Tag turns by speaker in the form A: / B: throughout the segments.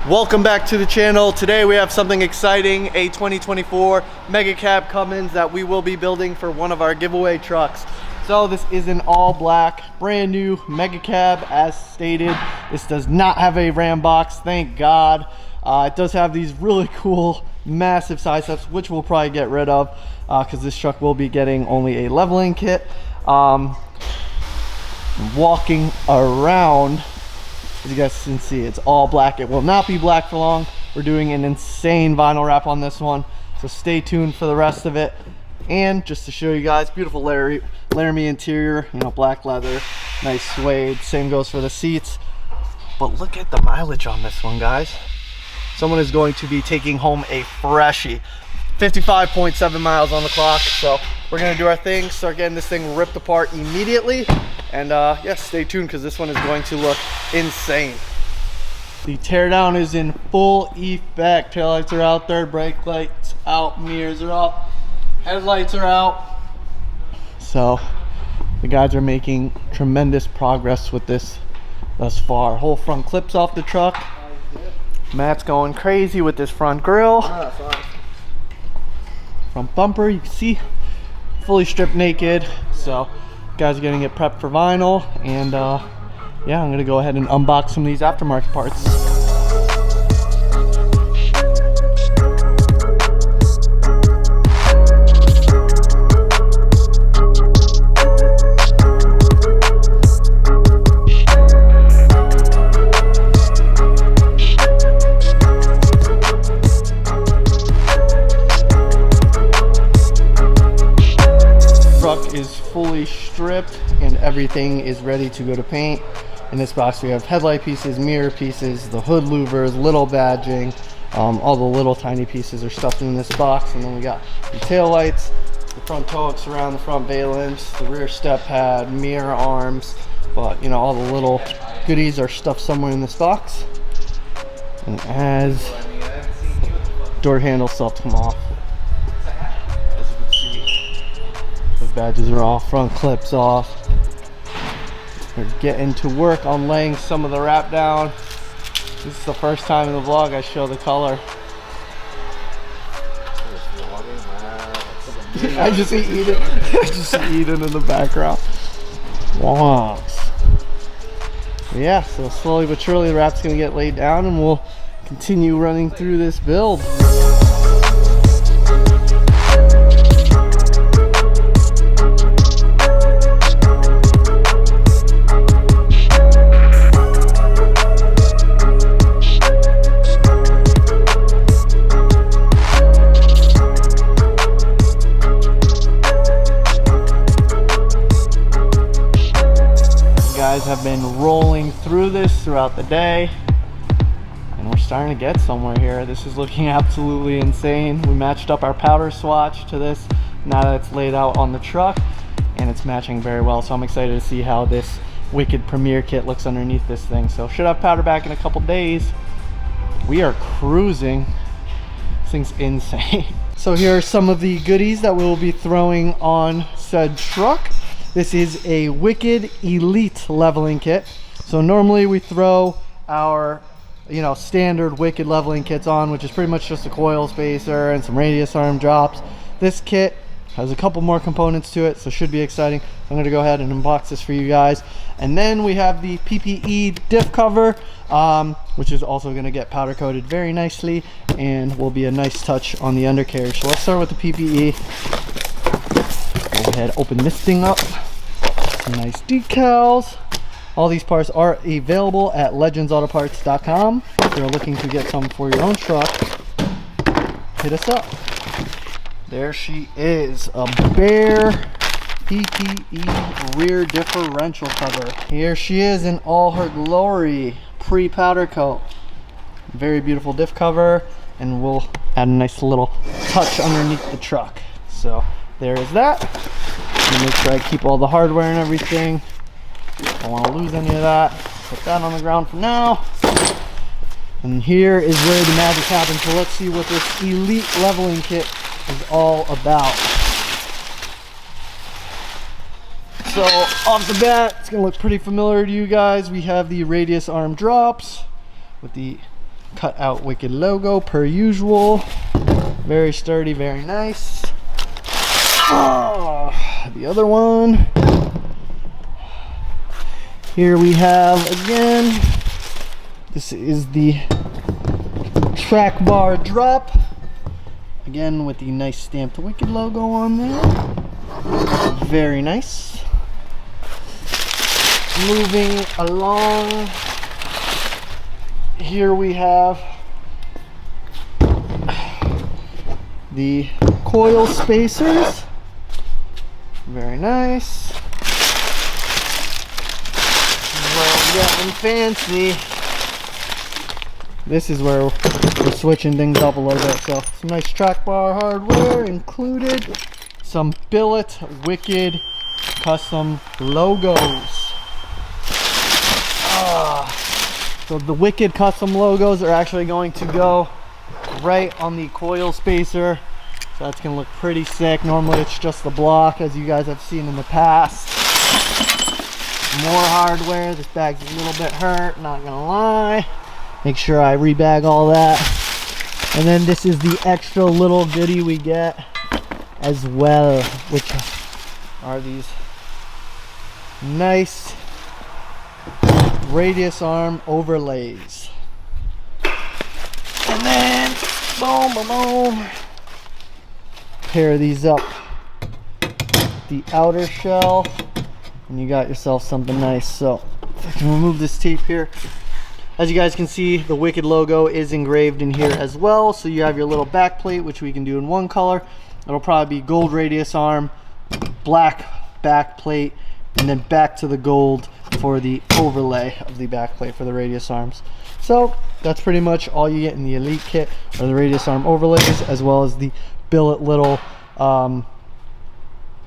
A: Welcome back to the channel. Today we have something exciting, a 2024 MegaCab Cummins that we will be building for one of our giveaway trucks. So this is an all black, brand new MegaCab as stated. This does not have a Ram box, thank God. It does have these really cool, massive side steps, which we'll probably get rid of because this truck will be getting only a leveling kit. Walking around, as you guys can see, it's all black. It will not be black for long. We're doing an insane vinyl wrap on this one, so stay tuned for the rest of it. And just to show you guys, beautiful Laramie interior, you know, black leather, nice suede. Same goes for the seats. But look at the mileage on this one, guys. Someone is going to be taking home a freshie. 55.7 miles on the clock. So we're gonna do our thing, start getting this thing ripped apart immediately. And yeah, stay tuned because this one is going to look insane. The teardown is in full effect. Taillights are out there, brake lights out, mirrors are up, headlights are out. So the guys are making tremendous progress with this thus far. Whole front clips off the truck. Matt's going crazy with this front grille. Front bumper, you can see, fully stripped naked. So guys are getting it prepped for vinyl, and yeah, I'm gonna go ahead and unbox some of these aftermarket parts. Is fully stripped and everything is ready to go to paint. In this box we have headlight pieces, mirror pieces, the hood louvers, little badging, all the little tiny pieces are stuffed in this box. And then we got the tail lights, the front toe hooks around the front valence, the rear step pad, mirror arms, but you know, all the little goodies are stuffed somewhere in this box. And as door handles still have to come off. Badges are off, front clips off. We're getting to work on laying some of the wrap down. This is the first time in the vlog I show the color. I just see Eden. I just see Eden in the background. Wow. Yeah, so slowly but surely the wrap's gonna get laid down and we'll continue running through this build. Guys have been rolling through this throughout the day and we're starting to get somewhere here. This is looking absolutely insane. We matched up our powder swatch to this now that it's laid out on the truck and it's matching very well, so I'm excited to see how this wicked Premier kit looks underneath this thing. So should have powder back in a couple days. We are cruising. This thing's insane. So here are some of the goodies that we'll be throwing on said truck. This is a Wicked Elite leveling kit. So normally we throw our, you know, standard Wicked leveling kits on, which is pretty much just a coil spacer and some radius arm drops. This kit has a couple more components to it, so should be exciting. I'm gonna go ahead and unbox this for you guys. And then we have the PPE diff cover, which is also gonna get powder coated very nicely and will be a nice touch on the undercarriage. So let's start with the PPE. Go ahead, open this thing up. Some nice decals. All these parts are available at legendsautoparts.com. If you're looking to get some for your own truck, hit us up. There she is, a bare PPE rear differential cover. Here she is in all her glory, pre-powder coat. Very beautiful diff cover, and we'll add a nice little touch underneath the truck. So there is that. Make sure I keep all the hardware and everything. Don't want to lose any of that. Put that on the ground for now. And here is where the magic happens. So let's see what this Elite leveling kit is all about. So off the bat, it's gonna look pretty familiar to you guys. We have the radius arm drops with the cut out Wicked logo per usual. Very sturdy, very nice. The other one. Here we have again, this is the track bar drop. Again with the nice stamped Wicked logo on there. Very nice. Moving along, here we have the coil spacers. Very nice. Well, getting fancy. This is where we're switching things up a little bit. So some nice track bar hardware included. Some billet Wicked custom logos. So the Wicked custom logos are actually going to go right on the coil spacer. So that's going to look pretty sick. Normally it's just the block, as you guys have seen in the past. More hardware. This bag's a little bit hurt, not going to lie. Make sure I rebag all that. And then this is the extra little goodie we get as well, which are these nice radius arm overlays. And then boom, boom, boom, pair these up, the outer shell, and you got yourself something nice. So if I can remove this tape here, as you guys can see, the Wicked logo is engraved in here as well. So you have your little back plate, which we can do in one color. It'll probably be gold radius arm, black back plate, and then back to the gold for the overlay of the back plate for the radius arms. So that's pretty much all you get in the Elite kit, are the radius arm overlays, as well as the billet little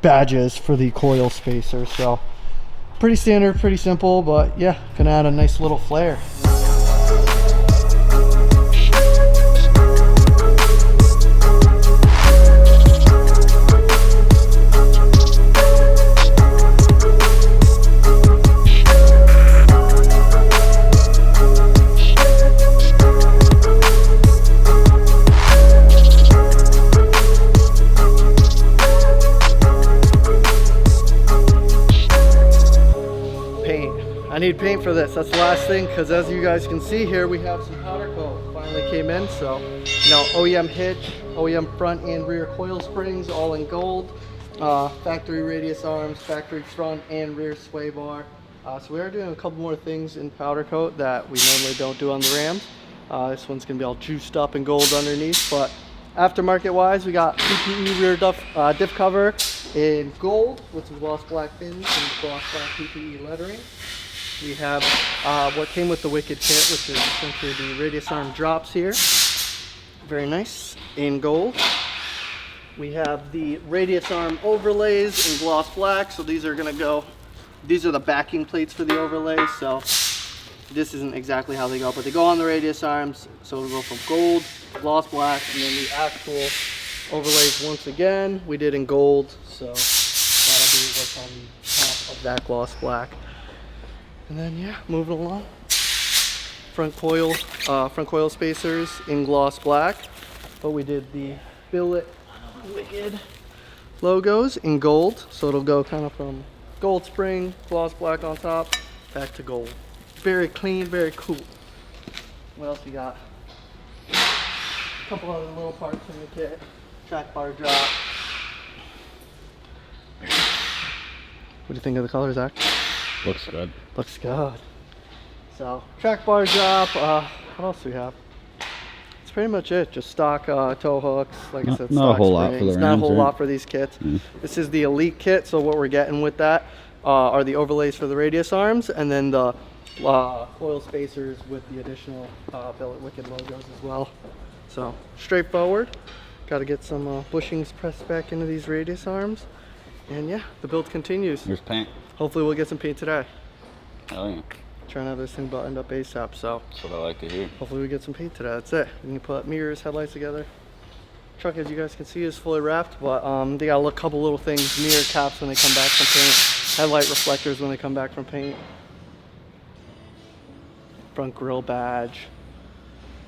A: badges for the coil spacer. So pretty standard, pretty simple, but yeah, can add a nice little flair. I need paint for this. That's the last thing, because as you guys can see here, we have some powder coat finally came in. So, you know, OEM hitch, OEM front and rear coil springs, all in gold. Factory radius arms, factory front and rear sway bar. So we are doing a couple more things in powder coat that we normally don't do on the Rams. This one's gonna be all juiced up in gold underneath, but aftermarket wise, we got PPE rear diff cover in gold with some gloss black pins and gloss black PPE lettering. We have what came with the Wicked kit, which is essentially the radius arm drops here. Very nice, in gold. We have the radius arm overlays in gloss black. So these are gonna go, these are the backing plates for the overlays. So this isn't exactly how they go, but they go on the radius arms. So it'll go from gold, gloss black, and then the actual overlays once again, we did in gold. So that'll be what's on the top of that gloss black. And then yeah, moving along. Front coil spacers in gloss black, but we did the billet Wicked logos in gold. So it'll go kind of from gold spring, gloss black on top, back to gold. Very clean, very cool. What else we got? A couple other little parts in the kit. Track bar drop. What do you think of the color, Zach?
B: Looks good.
A: Looks good. So, track bar drop. What else do we have? That's pretty much it. Just stock tow hooks. Like I said,
B: not
A: stock
B: a whole lot for the
A: springs. Not a whole
B: Rams,
A: lot for these kits. This is the Elite kit. So what we're getting with that are the overlays for the radius arms, and then the coil spacers with the additional billet Wicked logos as well. So straightforward. Got to get some bushings pressed back into these radius arms, and yeah, the build continues.
B: Here's paint.
A: Hopefully we'll get some paint today.
B: Oh yeah.
A: Trying to have this thing buttoned up ASAP, so
B: That's what I like to hear.
A: hopefully we get some paint today. That's it. We can put mirrors, headlights together. Truck, as you guys can see, is fully wrapped, but they got a couple little things: mirror caps when they come back from paint, headlight reflectors when they come back from paint, front grille badge,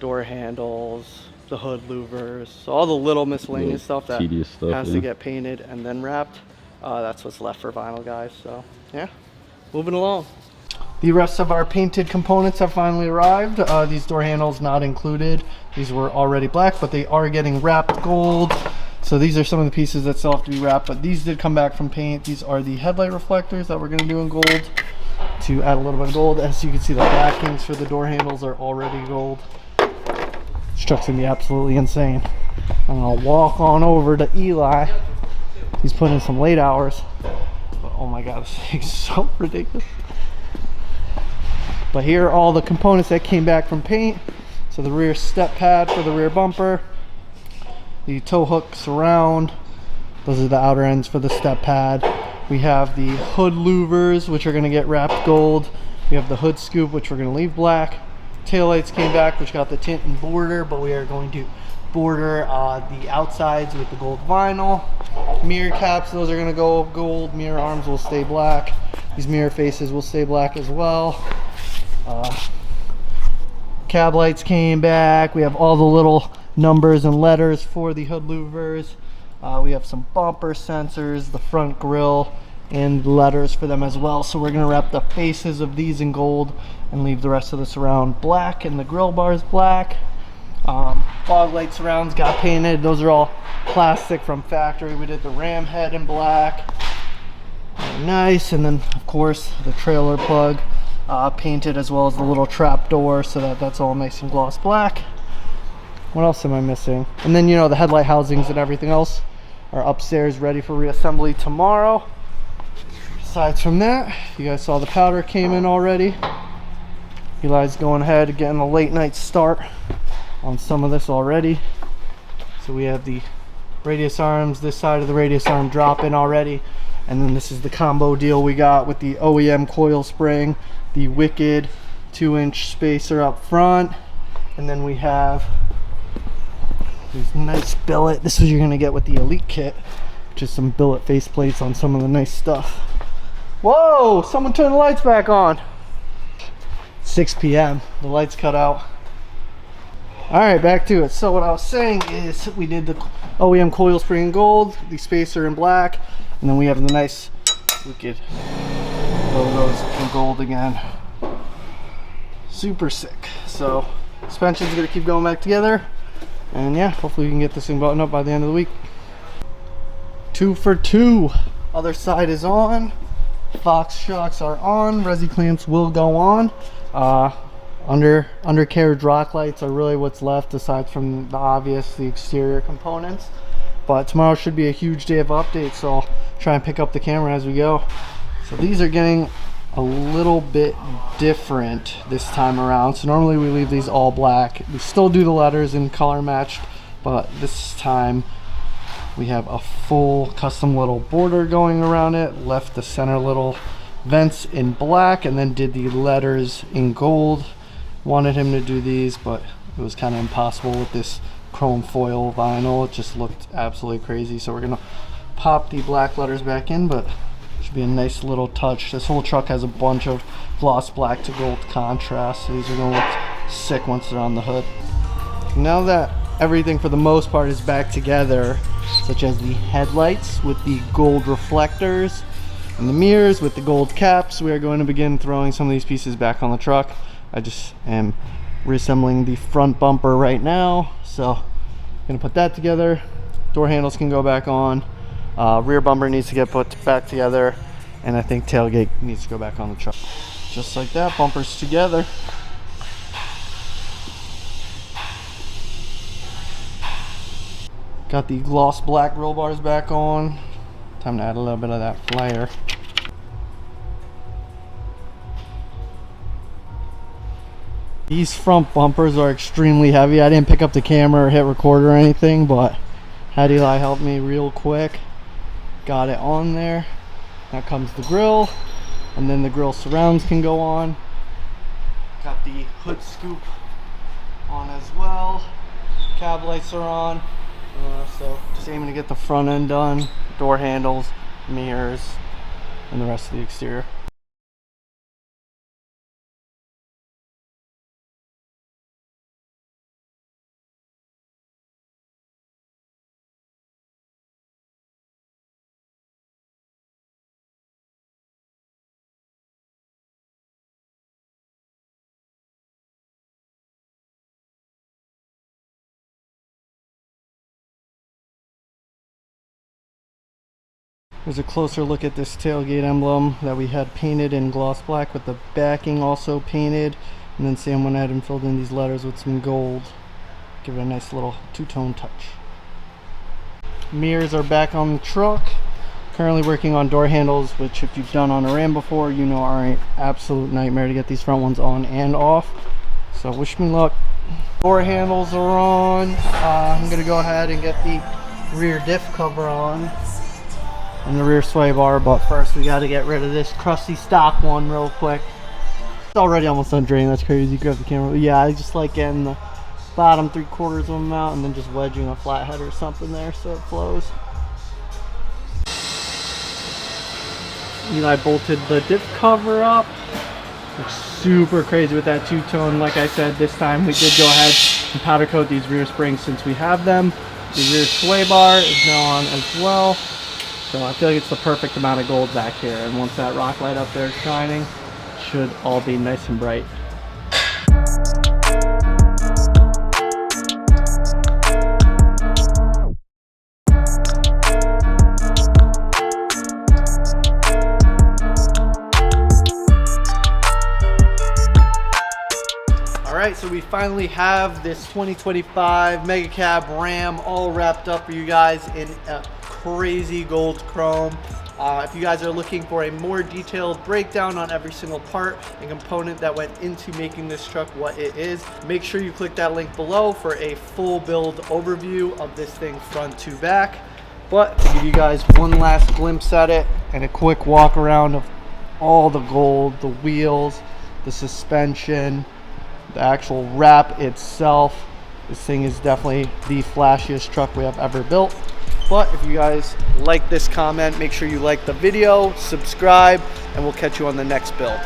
A: door handles, the hood louvers, so all the little miscellaneous stuff that
B: tedious stuff,
A: has
B: yeah.
A: to get painted and then wrapped. That's what's left for vinyl, guys. So yeah, moving along. The rest of our painted components have finally arrived. These door handles not included. These were already black, but they are getting wrapped gold. So these are some of the pieces that still have to be wrapped, but these did come back from paint. These are the headlight reflectors that we're going to do in gold to add a little bit of gold. As you can see, the backings for the door handles are already gold. This truck's going to be absolutely insane. I'm going to walk on over to Eli. He's putting in some late hours. But oh my god, this thing's so ridiculous. But here are all the components that came back from paint. So the rear step pad for the rear bumper, the tow hook surround, those are the outer ends for the step pad. We have the hood louvers, which are going to get wrapped gold. We have the hood scoop, which we're going to leave black. Taillights came back, which got the tint and border, but we are going to border the outsides with the gold vinyl. Mirror caps, those are going to go gold. Mirror arms will stay black. These mirror faces will stay black as well. Cab lights came back. We have all the little numbers and letters for the hood louvers. We have some bumper sensors, the front grille, and letters for them as well. So we're going to wrap the faces of these in gold and leave the rest of the surround black, and the grill bars black. Fog light surrounds got painted. Those are all plastic from factory. We did the ram head in black. Very nice. And then of course the trailer plug painted, as well as the little trap door, so that's all nice and gloss black. What else am I missing? And then, you know, the headlight housings and everything else are upstairs ready for reassembly tomorrow. Aside from that, you guys saw the powder came in already. Eli's going ahead, getting a late night start on some of this already. So we have the radius arms, this side of the radius arm drop in already. And then this is the combo deal we got with the OEM coil spring, the Wicked 2-inch spacer up front, and then we have these nice billet. This is what you're gonna get with the Elite kit, just some billet face plates on some of the nice stuff. Whoa, someone turned the lights back on. 6 p.m. the lights cut out. All right, back to it. So what I was saying is we did the OEM coil spring in gold, the spacer in black, and then we have the nice Wicked logos in gold again. Super sick. So suspension's gonna keep going back together, and yeah, hopefully we can get this thing buttoned up by the end of the week. 2 for 2. Other side is on. Fox shocks are on. Resi clamps will go on. Undercarriage rock lights are really what's left, aside from the obvious, the exterior components. But tomorrow should be a huge day of updates, so I'll try and pick up the camera as we go. So these are getting a little bit different this time around. So normally we leave these all black. We still do the letters in color matched, but this time we have a full custom little border going around it. Left the center little vents in black, and then did the letters in gold. Wanted him to do these, but it was kind of impossible with this chrome foil vinyl. It just looked absolutely crazy. So we're gonna pop the black letters back in, but should be a nice little touch. This whole truck has a bunch of gloss black to gold contrast, so these are gonna look sick once they're on the hood. Now that everything for the most part is back together, such as the headlights with the gold reflectors and the mirrors with the gold caps, we are going to begin throwing some of these pieces back on the truck. I just am reassembling the front bumper right now, so I'm gonna put that together. Door handles can go back on. Rear bumper needs to get put back together, and I think tailgate needs to go back on the truck. Just like that, bumper's together. Got the gloss black roll bars back on. Time to add a little bit of that flare. These front bumpers are extremely heavy. I didn't pick up the camera or hit record or anything, but had Eli help me real quick. Got it on there. Now comes the grill, and then the grill surrounds can go on. Got the hood scoop on as well. Cab lights are on. So just aiming to get the front end done. Door handles, mirrors, and the rest of the exterior. Here's a closer look at this tailgate emblem that we had painted in gloss black with the backing also painted. And then Sam went ahead and filled in these letters with some gold. Give it a nice little two-tone touch. Mirrors are back on the truck. Currently working on door handles, which if you've done on a Ram before, you know are an absolute nightmare to get these front ones on and off. So wish me luck. Door handles are on. I'm going to go ahead and get the rear diff cover on. And the rear sway bar, but first we got to get rid of this crusty stock one real quick. It's already almost done draining. That's crazy. Grab the camera. But yeah, I just like getting the bottom 3/4 of them out and then just wedging a flathead or something there so it flows. Eli bolted the diff cover up. Looks super crazy with that two-tone. Like I said, this time we did go ahead and powder coat these rear springs since we have them. The rear sway bar is now on as well. So I feel like it's the perfect amount of gold back here, and once that rock light up there is shining, it should all be nice and bright. Alright, so we finally have this 2025 MegaCab Ram all wrapped up for you guys in a crazy gold chrome. If you guys are looking for a more detailed breakdown on every single part and component that went into making this truck what it is, make sure you click that link below for a full build overview of this thing front to back. But to give you guys one last glimpse at it and a quick walk around of all the gold, the wheels, the suspension, the actual wrap itself, this thing is definitely the flashiest truck we have ever built. But if you guys like this comment, make sure you like the video, subscribe, and we'll catch you on the next build.